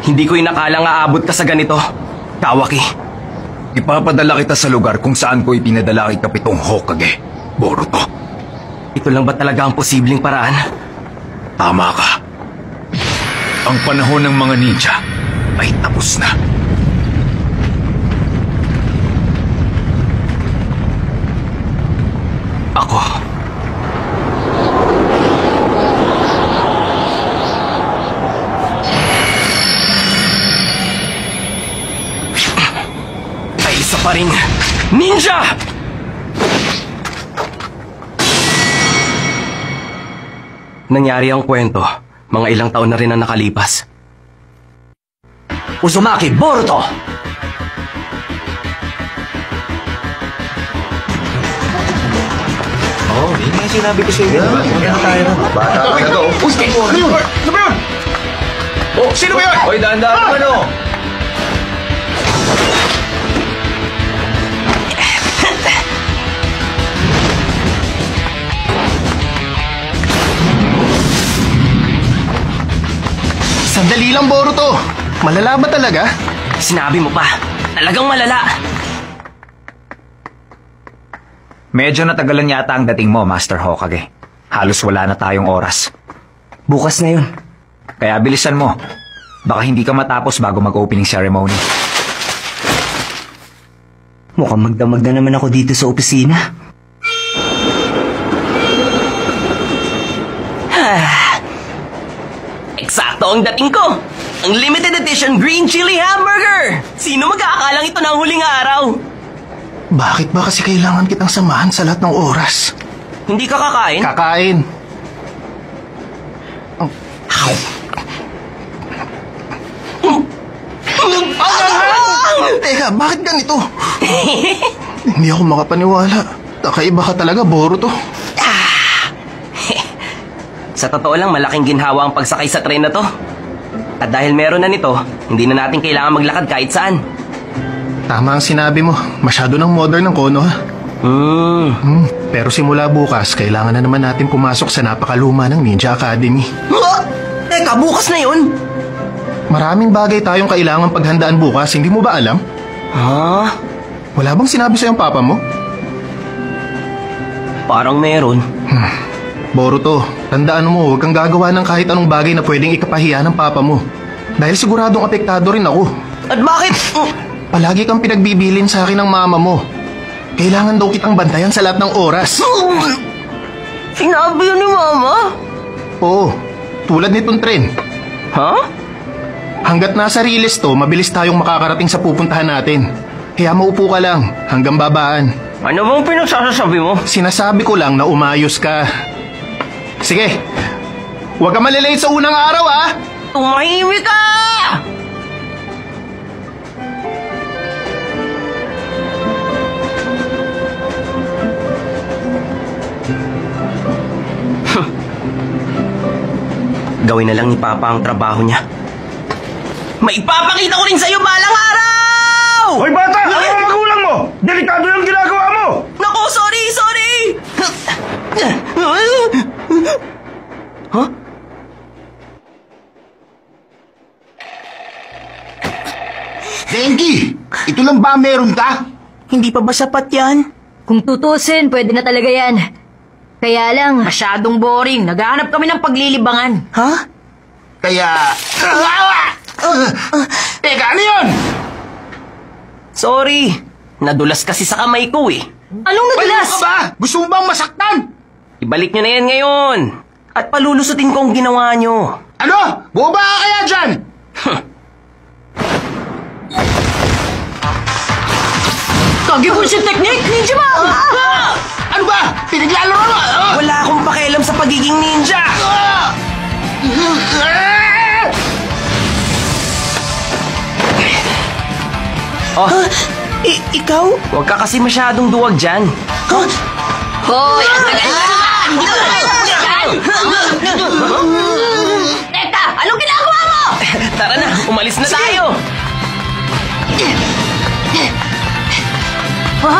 Hindi ko inakalang aabot ka sa ganito, Kawaki. Ipapadala kita sa lugar kung saan ko ipinadala kay Kapitong Hokage, Boruto. Ito lang ba talaga ang posibleng paraan? Tama ka. Ang panahon ng mga ninja ay tapos na. Ako. Ay isa pa rin. Ninja! Nangyari ang kwento. Mga ilang taon na rin ang nakalipas. Uzumaki, Boruto! Oo, yun nga sinabi ko sa'yo. Maganda tayo na. Bata ka na to. Uy, ano yun? Ano ba yun? Oh, sino ba yun? Hoy, dahan-dahan ka no. Sandali lang, Boruto. Malala ba talaga? Sinabi mo pa. Talagang malala. Medyo natagalan yata ang dating mo, Master Hokage. Halos wala na tayong oras. Bukas na yun. Kaya bilisan mo. Baka hindi ka matapos bago mag-opening ceremony. Mukhang magdamag na naman ako dito sa opisina. Eksakto ang dating ko! Ang limited edition green chili hamburger! Sino mag-aakalang ito ng huling araw? Bakit ba kasi kailangan kitang samahan sa lahat ng oras? Hindi ka kakain? Kakain. Teka, bakit ganito? Hindi ako makapaniwala. Kakaiba ka talaga, Boruto. Sa totoo lang, malaking ginhawa ang pagsakay sa tren na to. At dahil meron na nito, hindi na natin kailangan maglakad kahit saan. Tama ang sinabi mo. Masyado ng modern ng Kono, ha? Pero simula bukas, kailangan na naman natin pumasok sa napakaluma ng Ninja Academy. Teka, bukas na yun? Maraming bagay tayong kailangan paghandaan bukas, hindi mo ba alam? Ha? Wala bang sinabi sa'yo ang papa mo? Parang meron. Boruto, tandaan mo, huwag kang gagawa ng kahit anong bagay na pwedeng ikapahiya ng papa mo. Dahil siguradong apektado rin ako. At bakit? Palagi kang pinagbibilin sa akin ng mama mo. Kailangan daw kitang bantayan sa lahat ng oras. Sinabi yun ni Mama? Oo, tulad nitong tren. Ha? Hanggat nasa riles to, mabilis tayong makakarating sa pupuntahan natin. Kaya maupo ka lang hanggang babaan. Ano bang pinagsasasabi mo? Sinasabi ko lang na umayos ka. Sige, huwag ka malilate sa unang araw, ha? Tumahimik ka! Gawin na lang ni Papa ang trabaho niya. Maipapakita ko rin sa'yo balang araw! Hoy bata! Ano ang magulang mo? Delikado yung ginagawa mo! Naku, sorry! Huh? Dengi, ito lang ba meron ka? Hindi pa ba sapat yan? Kung tutusin, pwede na talaga yan. Kaya lang, Masyadong boring. Naghahanap kami ng paglilibangan. Ha? Kaya... Teka, ano yun? Sorry. Nadulas kasi sa kamay ko eh. Anong nadulas? Ano ka ba? Gusto mo bang masaktan? Ibalik nyo na yan ngayon. At palulusutin ko ang ginawa nyo. Ano? Boba ka kaya dyan? Kagi-bullshit technique! Ninja Mom! Ano ba? Pinaglalaro mo? Wala akong pakialam sa pagiging ninja. Oh, Ikaw? huwag ka kasi masyadong duwag dyan. Hoy! Teka! Anong ginagawa mo? Tara na, umalis na tayo. Ha?